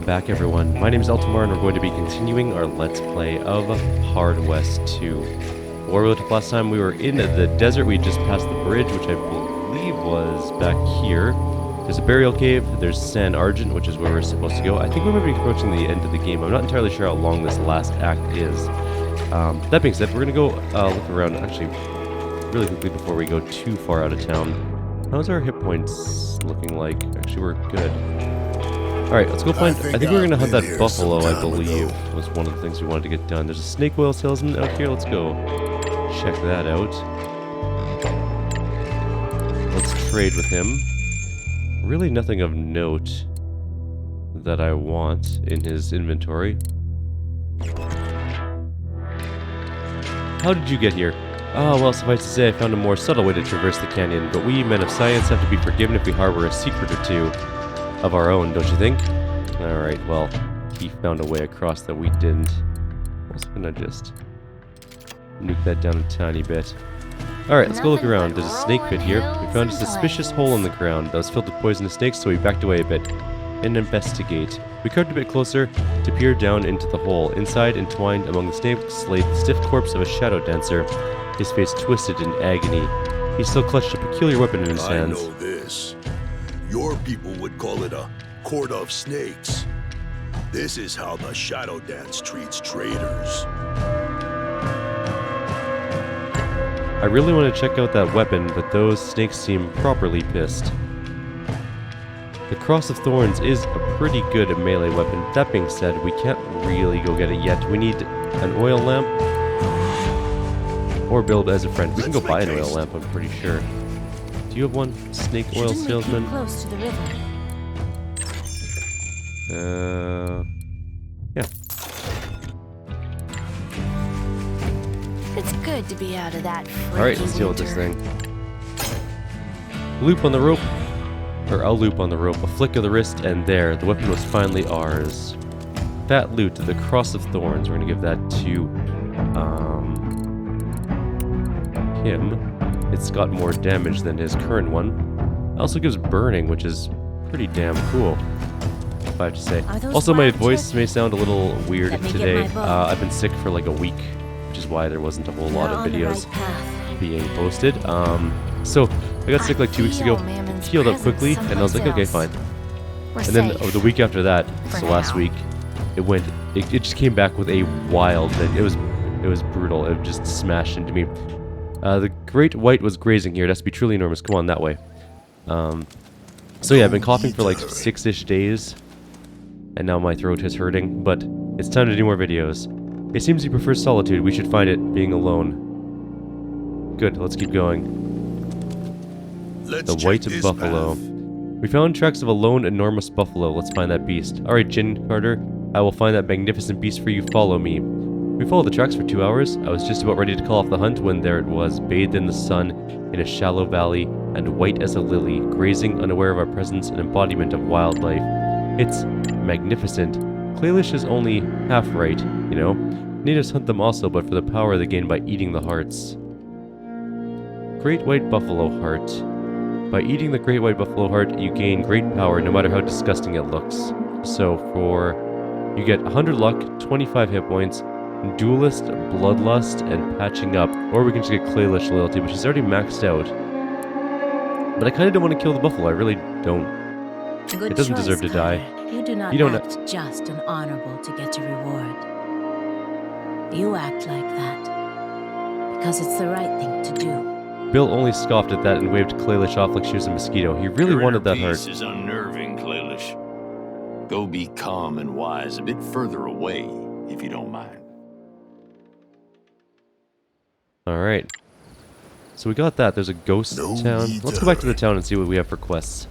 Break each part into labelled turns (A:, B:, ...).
A: welcome back everyone. My name is Eltimar and we're going to be continuing our Let's Play of Hard West 2. Where we left off last time, we were in the desert. We just passed the bridge, which I believe was back here. There's a burial cave, there's San Argent, which is where we're supposed to go. I think we might be approaching the end of the game. I'm not entirely sure how long this last act is. That being said, we're going to go look around, actually, really quickly before we go too far out of town. How's our hit points looking like? Actually, we're good. Alright, let's go find... I think we're going to hunt that buffalo, I believe. Was one of the things we wanted to get done. There's a snake oil salesman out here. Let's go check that out. Let's trade with him. Really nothing of note that I want in his inventory. How did you get here? Ah, well, suffice to say, I found a more subtle way to traverse the canyon, but we men of science have to be forgiven if we harbor a secret or two of our own, don't you think? Alright, well, he found a way across that we didn't. I was gonna just nuke that down a tiny bit. Alright, let's go look around. There's a snake pit here. We found a suspicious hole in the ground that was filled with poisonous snakes, so we backed away a bit and investigate. We crept a bit closer to peer down into the hole. Inside, entwined among the snakes, lay the stiff corpse of a shadow dancer, his face twisted in agony. He still clutched a peculiar weapon in his hands.
B: I know this. Your people would call it a court of snakes. This is how the shadow dance treats traitors.
A: I really want to check out that weapon, but those snakes seem properly pissed. The Cross of Thorns is a pretty good melee weapon. That being said, we can't really go get it yet. We need an oil lamp or build as a friend. We can go buy an oil lamp, I'm pretty sure. Do you have one, snake oil salesman?
C: Close to the river.
A: Yeah.
C: It's good to be out of that.
A: Alright, let's deal with this thing. Loop on the rope. Or I'll loop on the rope. A flick of the wrist, and there, the weapon was finally ours. Fat loot, the Cross of Thorns. We're gonna give that to him. It's got more damage than his current one. It also gives burning, which is pretty damn cool, if I have to say. Also, my voice may sound a little weird today. I've been sick for like a week, which is why there wasn't a whole lot of videos being posted. So, I got sick like 2 weeks ago, healed up quickly, and I was like, okay, fine. And then the week after that, so last week, it just came back with a wild thing. It was brutal. It just smashed into me. The great white was grazing here. It has to be truly enormous. Come on, that way. So yeah, I've been coughing for like 6-ish days, and now my throat is hurting, but it's time to do more videos. It seems he prefers solitude. We should find it being alone. Good, let's keep going. The white buffalo. We found tracks of a lone, enormous buffalo. Let's find that beast. Alright, Jin Carter. I will find that magnificent beast for you. Follow me. We followed the tracks for 2 hours. I was just about ready to call off the hunt when there it was, bathed in the sun, in a shallow valley, and white as a lily, grazing, unaware of our presence, an embodiment of wildlife. It's magnificent. Claylish is only half right, you know? Natives hunt them also, but for the power they gain by eating the hearts. Great white buffalo heart. By eating the great white buffalo heart, you gain great power no matter how disgusting it looks. So you get 100 luck, 25 hit points, Duelist, Bloodlust, and Patching Up. Or we can just get Claylish Loyalty, which is already maxed out. But I kind of don't want to kill the buffalo, I really don't. It doesn't deserve to die.
C: You do not act just and honorable to get a reward. You act like that because it's the right thing to do.
A: Bill only scoffed at that and waved Claylish off like she was a mosquito. He really wanted that heart.
D: This is unnerving, Claylish. Go be calm and wise a bit further away, if you don't mind.
A: Alright. So we got that. There's a ghost town. Let's go back to the town and see what we have for quests.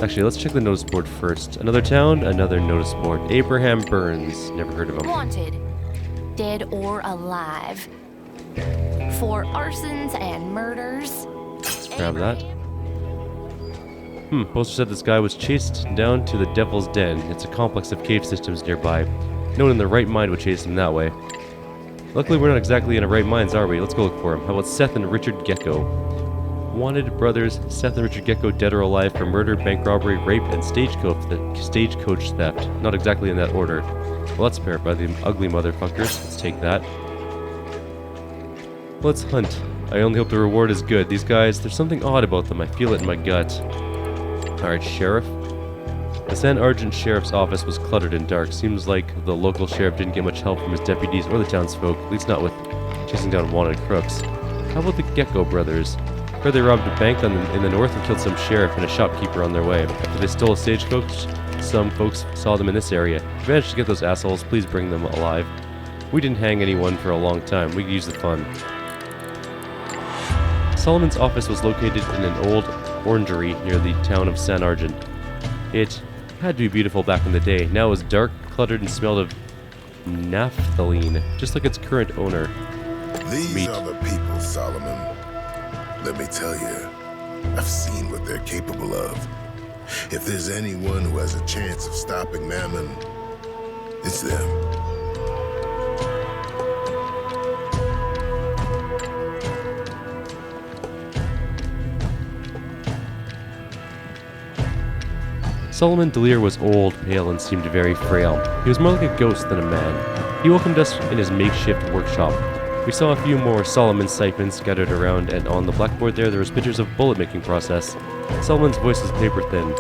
A: Actually, let's check the notice board first. Another town, another notice board. Abraham Burns. Never heard of him.
E: Wanted. Dead or alive. For arsons and murders.
A: Let's grab that. Poster said this guy was chased down to the Devil's Den. It's a complex of cave systems nearby. No one in their right mind would chase him that way. Luckily, we're not exactly in our right minds, are we? Let's go look for him. How about Seth and Richard Gecko? Wanted brothers Seth and Richard Gecko dead or alive for murder, bank robbery, rape, and stagecoach theft. Not exactly in that order. Well, that's paired by the ugly motherfuckers. Let's take that. Let's hunt. I only hope the reward is good. These guys, there's something odd about them. I feel it in my gut. Alright, Sheriff. The San Argent Sheriff's office was cluttered and dark. Seems like the local sheriff didn't get much help from his deputies or the townsfolk, at least not with chasing down wanted crooks. How about the Gecko brothers? Heard they robbed a bank in the north and killed some sheriff and a shopkeeper on their way. After they stole a stagecoach, some folks saw them in this area. If you managed to get those assholes, please bring them alive. We didn't hang anyone for a long time. We could use the fun. Solomon's office was located in an old orangery near the town of San Argent. It had to be beautiful back in the day. Now it was dark, cluttered, and smelled of naphthalene, just like its current owner.
F: These are the people, Solomon. Let me tell you, I've seen what they're capable of. If there's anyone who has a chance of stopping Mammon, it's them.
A: Solomon Delir was old, pale, and seemed very frail. He was more like a ghost than a man. He welcomed us in his makeshift workshop. We saw a few more Solomon siphons scattered around, and on the blackboard there was pictures of bullet-making process. Solomon's voice was paper-thin.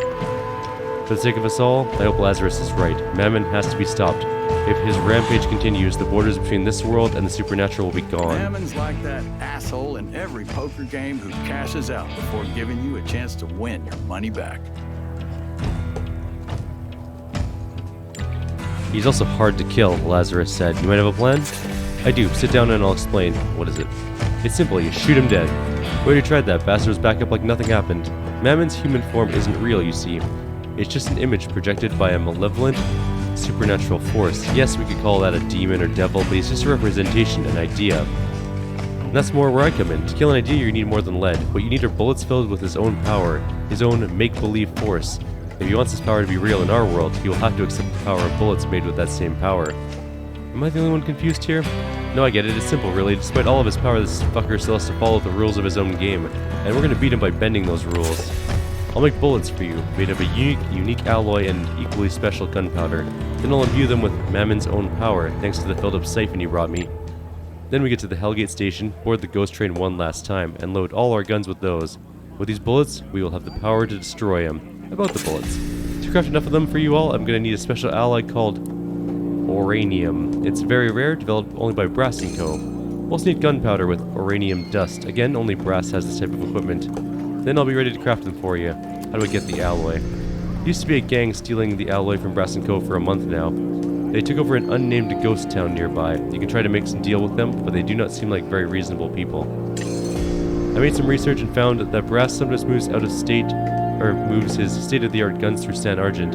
A: For the sake of us all, I hope Lazarus is right. Mammon has to be stopped. If his rampage continues, the borders between this world and the supernatural will be gone.
G: Mammon's like that asshole in every poker game who cashes out before giving you a chance to win your money back.
A: He's also hard to kill, Lazarus said. You might have a plan? I do. Sit down and I'll explain. What is it? It's simple. You shoot him dead. We already tried that. Bastard was back up like nothing happened. Mammon's human form isn't real, you see. It's just an image projected by a malevolent, supernatural force. Yes, we could call that a demon or devil, but he's just a representation, an idea. And that's more where I come in. To kill an idea, you need more than lead. What you need are bullets filled with his own power, his own make-believe force. If he wants his power to be real in our world, he will have to accept the power of bullets made with that same power. Am I the only one confused here? No, I get it. It's simple, really. Despite all of his power, this fucker still has to follow the rules of his own game. And we're gonna beat him by bending those rules. I'll make bullets for you, made of a unique alloy and equally special gunpowder. Then I'll imbue them with Mammon's own power, thanks to the filled-up siphon he brought me. Then we get to the Hellgate station, board the ghost train one last time, and load all our guns with those. With these bullets, we will have the power to destroy him. About the bullets. To craft enough of them for you all, I'm going to need a special alloy called Oranium. It's very rare, developed only by Brass & Co. We'll also need gunpowder with Oranium dust. Again, only Brass has this type of equipment. Then I'll be ready to craft them for you. How do I get the alloy? There used to be a gang stealing the alloy from Brass & Co. for a month now. They took over an unnamed ghost town nearby. You can try to make some deal with them, but they do not seem like very reasonable people. I made some research and found that Brass sometimes moves out of state moves his state-of-the-art guns through San Argent.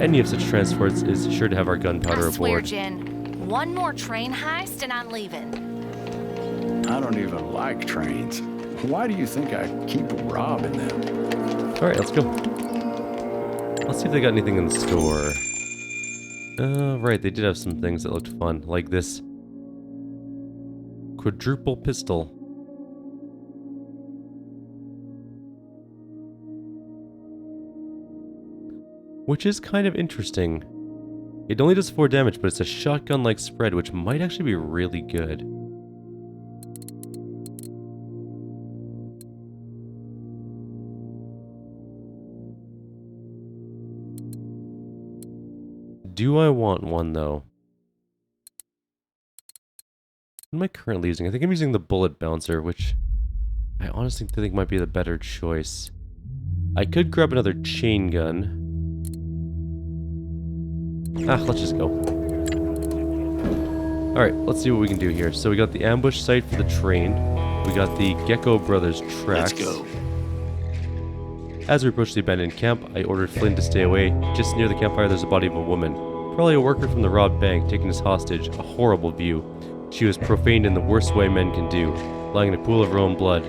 A: Any of such transports is sure to have our gunpowder
E: I swear,
A: aboard.
E: Jen, one more train heist and I'm leaving.
G: I don't even like trains. Why do you think I keep robbing them?
A: Alright, let's go. Let's see if they got anything in the store. Right, they did have some things that looked fun, like this quadruple pistol. Which is kind of interesting. It only does 4 damage, but it's a shotgun-like spread, which might actually be really good. Do I want one, though? What am I currently using? I think I'm using the bullet bouncer, which I honestly think might be the better choice. I could grab another chain gun. Let's just go. Alright, let's see what we can do here. So we got the ambush site for the train. We got the Gecko Brothers tracks.
D: Let's go.
A: As we approach the abandoned camp, I ordered Flynn to stay away. Just near the campfire there's a body of a woman. Probably a worker from the robbed bank, taken as hostage. A horrible view. She was profaned in the worst way men can do, lying in a pool of her own blood.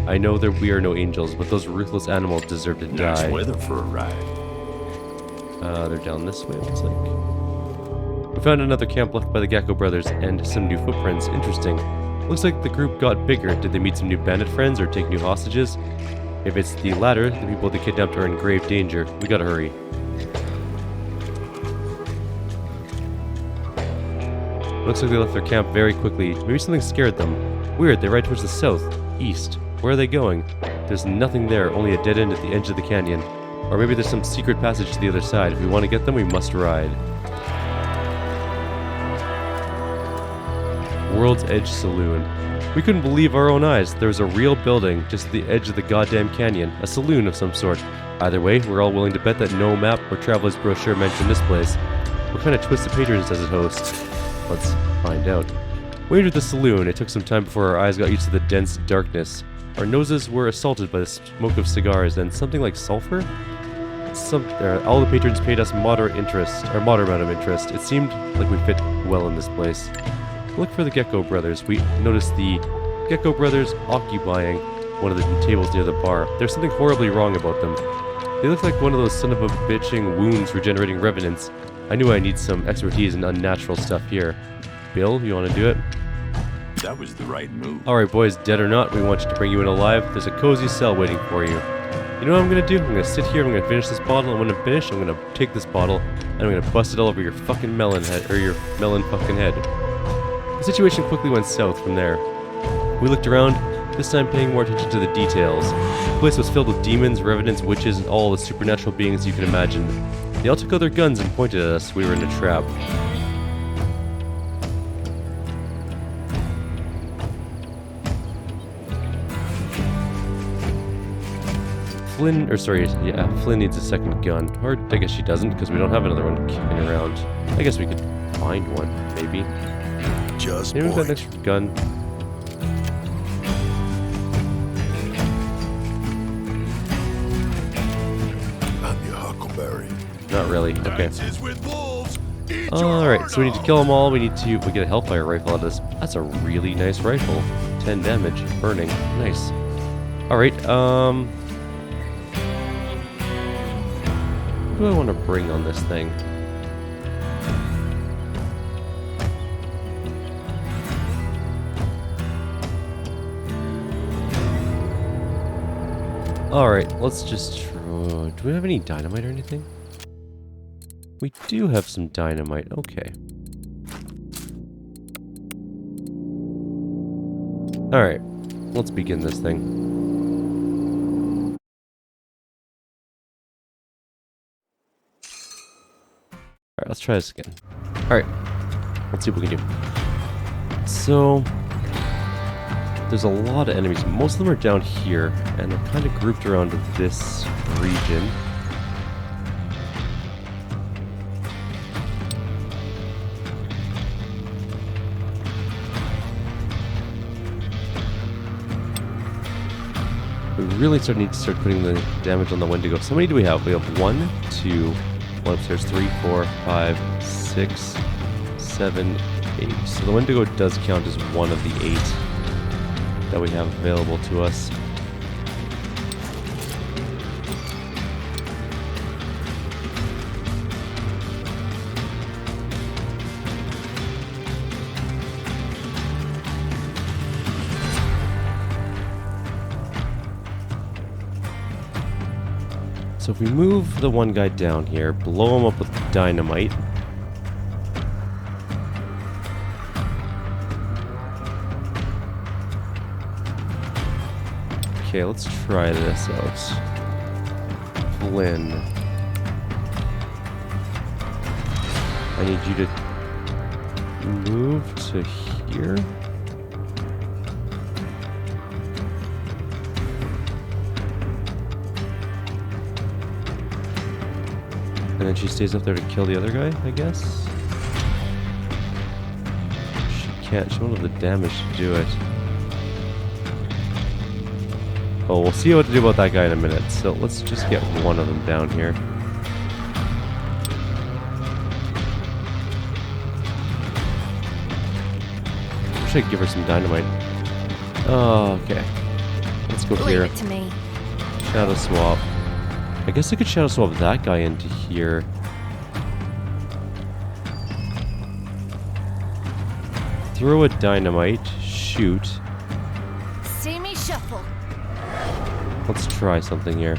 A: I know that we are no angels, but those ruthless animals deserve to die.
D: Nice weather for a ride.
A: They're down this way, it looks like. We found another camp left by the Gecko brothers and some new footprints. Interesting. Looks like the group got bigger. Did they meet some new bandit friends or take new hostages? If it's the latter, the people they kidnapped are in grave danger. We gotta hurry. Looks like they left their camp very quickly. Maybe something scared them. Weird, they ride towards the south, east. Where are they going? There's nothing there, only a dead end at the edge of the canyon. Or maybe there's some secret passage to the other side. If we want to get them, we must ride. World's Edge Saloon. We couldn't believe our own eyes. There was a real building just at the edge of the goddamn canyon. A saloon of some sort. Either way, we're all willing to bet that no map or traveler's brochure mentioned this place. What kind of twisted patrons does it host? Let's find out. We entered the saloon. It took some time before our eyes got used to the dense darkness. Our noses were assaulted by the smoke of cigars and something like sulfur? All the patrons paid us moderate amount of interest. It seemed like we fit well in this place. Look for the Gecko brothers. We noticed the Gecko brothers occupying one of the tables near the bar. There's something horribly wrong about them. They look like one of those son of a bitching wounds regenerating revenants. I knew I need some expertise in unnatural stuff here. Bill, you want to do it?
D: That was the right move.
A: Alright boys, dead or not, we want you to bring you in alive. There's a cozy cell waiting for you. You know what I'm going to do? I'm going to sit here, I'm going to finish this bottle, and when I'm finished, I'm going to take this bottle, and I'm going to bust it all over your fucking melon head, or your melon fucking head. The situation quickly went south from there. We looked around, this time paying more attention to the details. The place was filled with demons, revenants, witches, and all the supernatural beings you can imagine. They all took out their guns and pointed at us. We were in a trap. Flynn needs a second gun. Or I guess she doesn't, because we don't have another one kicking around. I guess we could find one, maybe.
B: Just
A: maybe we've got an extra gun.
B: I'm your huckleberry.
A: Not really. Okay. Alright, so we need to kill them all. We get a Hellfire rifle out of this. That's a really nice rifle. 10 damage. Burning. Nice. Alright, what do I want to bring on this thing? Alright, let's just try. Do we have any dynamite or anything? We do have some dynamite. Okay. Alright, let's begin this thing. Alright, let's try this again. Alright, let's see what we can do. So, there's a lot of enemies. Most of them are down here, and they're kind of grouped around this region. We really need to start putting the damage on the Wendigo. So how many do we have? We have 1, 2, 1 upstairs, 3, 4, 5, 6, 7, 8. So the Wendigo does count as one of the 8 that we have available to us. So if we move the one guy down here, blow him up with dynamite. Okay, let's try this out. Flynn. I need you to move to here. And then she stays up there to kill the other guy, I guess? She can't. She won't have the damage to do it. Oh, we'll see what to do about that guy in a minute. So let's just get one of them down here. I should give her some dynamite. Oh, okay. Let's go here.
E: Leave it to me.
A: Shadow swap. I guess I could shadow swap that guy into here. throw a dynamite, shoot.
E: See me shuffle.
A: Let's try something here.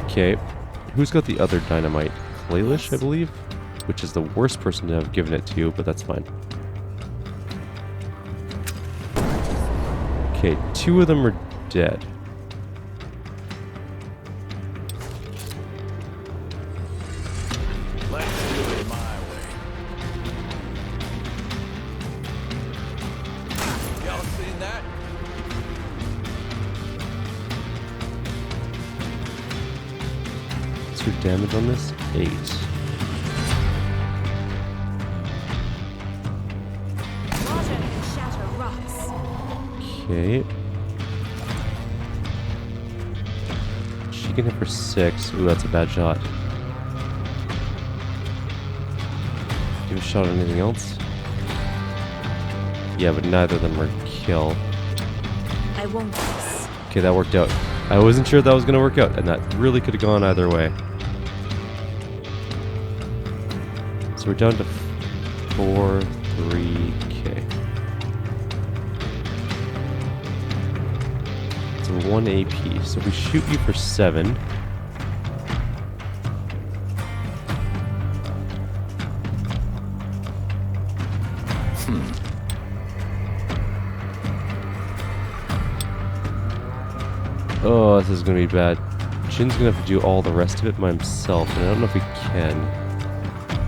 A: Okay, who's got the other dynamite? Klaylish, I believe? Which is the worst person to have given it to, but that's fine. Okay, 2 of them are dead.
G: Let's do it my way. Y'all seen that?
A: What's your damage on this? 8.
E: Water can shatter rocks.
A: Okay. She can hit for 6. Ooh, that's a bad shot. Give a shot at anything else? Yeah, but neither of them are kill.
E: I won't miss.
A: Okay, that worked out. I wasn't sure that was going to work out, and that really could have gone either way. So we're down to 4, 3k. It's 1 AP. So if we shoot you for 7. Oh, this is going to be bad. Jin's going to have to do all the rest of it by himself, and I don't know if we can.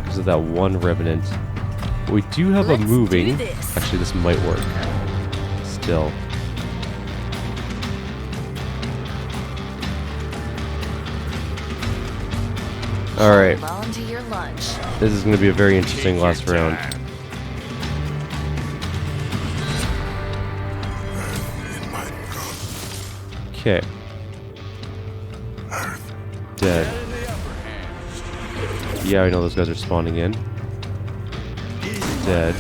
A: Because of that one Revenant. But we do have a moving. Actually, this might work. Still. Alright.
E: Well into your lunch.
A: This is going to be a very interesting last round. Okay. Dead. Yeah, I know those guys are spawning in. Dead.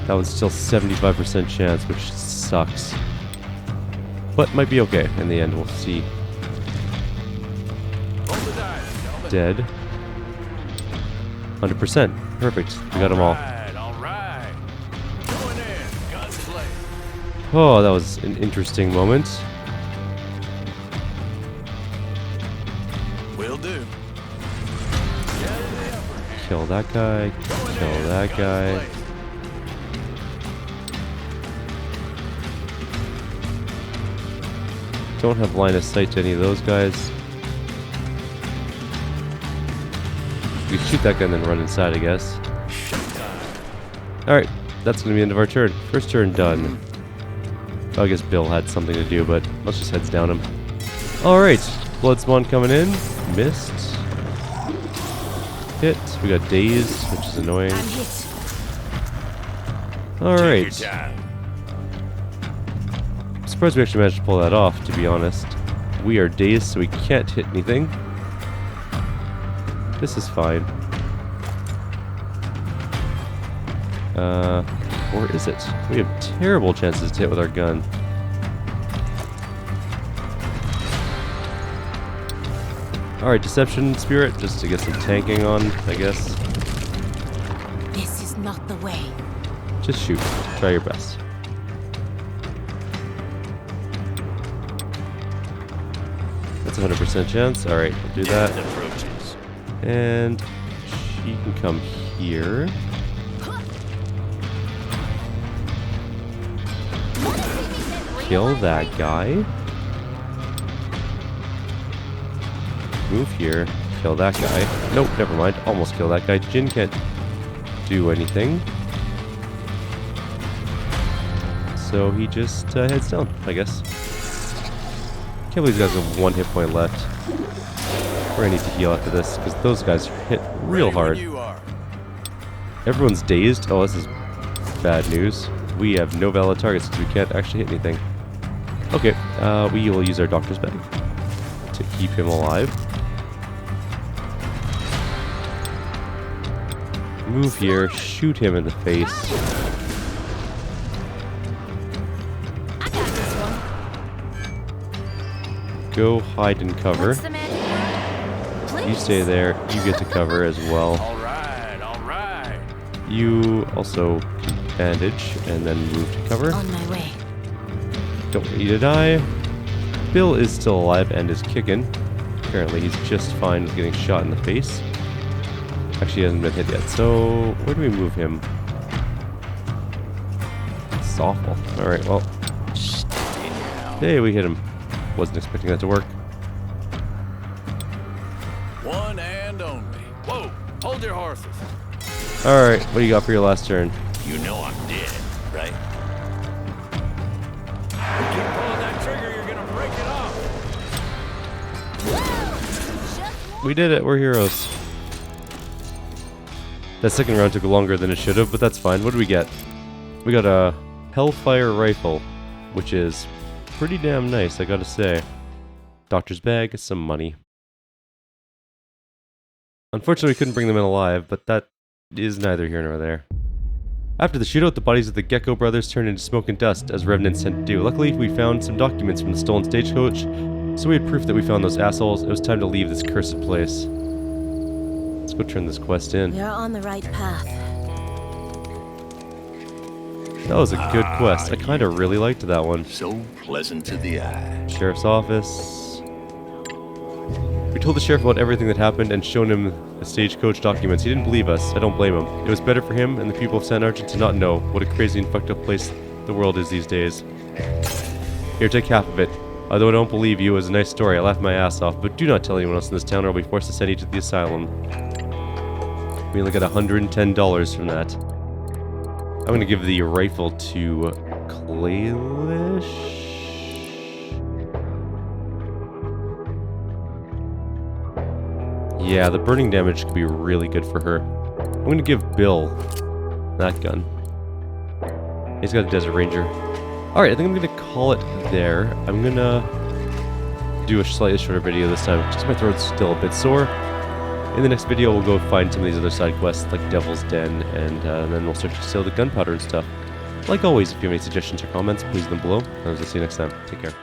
A: That one's still 75% chance, which sucks. But might be okay in the end, we'll see. Dead. 100%. Perfect. We got them all. Oh, that was an interesting moment.
G: Will do.
A: Kill that guy. Kill that guy. Don't have line of sight to any of those guys. We can shoot that guy and then run inside, I guess. Alright, that's going to be the end of our turn. First turn done. I guess Bill had something to do, but let's just heads down him. Alright, blood spawn coming in. Missed. Hit. We got dazed, which is annoying. Alright. I'm surprised we actually managed to pull that off, to be honest. We are dazed, so we can't hit anything. This is fine. Or is it? We have terrible chances to hit with our gun. Alright, Deception Spirit, just to get some tanking on, I guess.
C: This is not the way.
A: Just shoot. Try your best. That's a 100% chance. Alright, we'll do that. And she can come here. Kill that guy. Move here. Kill that guy. Nope, never mind. Almost kill that guy. Jin can't do anything. So he just heads down, I guess. Can't believe these guys have 1 hit point left. We're gonna need to heal after this, because those guys hit real hard. Everyone's dazed. Oh, this is bad news. We have no valid targets, because we can't actually hit anything. Okay, we will use our doctor's bag to keep him alive. Move here, shoot him in the face. go hide and cover.
E: What's the magic word?
A: You
E: Please.
A: stay there. You get to cover as well.
G: All right, all right.
A: You also bandage and then move to cover.
C: On my way.
A: Don't want you to die. Bill is still alive and is kicking. Apparently he's just fine with getting shot in the face. Actually, he hasn't been hit yet. So, where do we move him? It's awful. Alright, well. Hey, we hit him. Wasn't expecting that to work.
G: One and only. Whoa, hold your horses.
A: Alright, what do you got for your last turn?
D: You know I'm dead, right?
G: You keep pulling that trigger, you're gonna break it off.
A: We did it, we're heroes. That second round took longer than it should have, but that's fine. What do we get? We got a Hellfire Rifle, which is pretty damn nice, I gotta say. Doctor's bag, some money. Unfortunately, we couldn't bring them in alive, but that is neither here nor there. After the shootout, the bodies of the Gecko brothers turned into smoke and dust, as Revenants tend to do. Luckily, we found some documents from the stolen stagecoach, so we had proof that we found those assholes. It was time to leave this cursed place. Let's go turn this quest in.
C: We are on the right path.
A: That was a good quest. I kind of really liked that one.
D: So pleasant to the eye.
A: Sheriff's office. We told the sheriff about everything that happened and shown him the stagecoach documents. He didn't believe us. I don't blame him. It was better for him and the people of San Argent to not know what a crazy and fucked up place the world is these days. Here, take half of it. Although I don't believe you, it was a nice story. I laughed my ass off, but do not tell anyone else in this town or I'll be forced to send you to the asylum. We only got $110 from that. I'm gonna give the rifle to Claylish. Yeah, the burning damage could be really good for her. I'm gonna give Bill that gun. He's got a Desert Ranger. Alright, I think I'm gonna call it there. I'm gonna do a slightly shorter video this time, just my throat's still a bit sore. In the next video, we'll go find some of these other side quests, like Devil's Den, and then we'll start to steal the gunpowder and stuff. Like always, if you have any suggestions or comments, please leave them below. And I'll see you next time. Take care.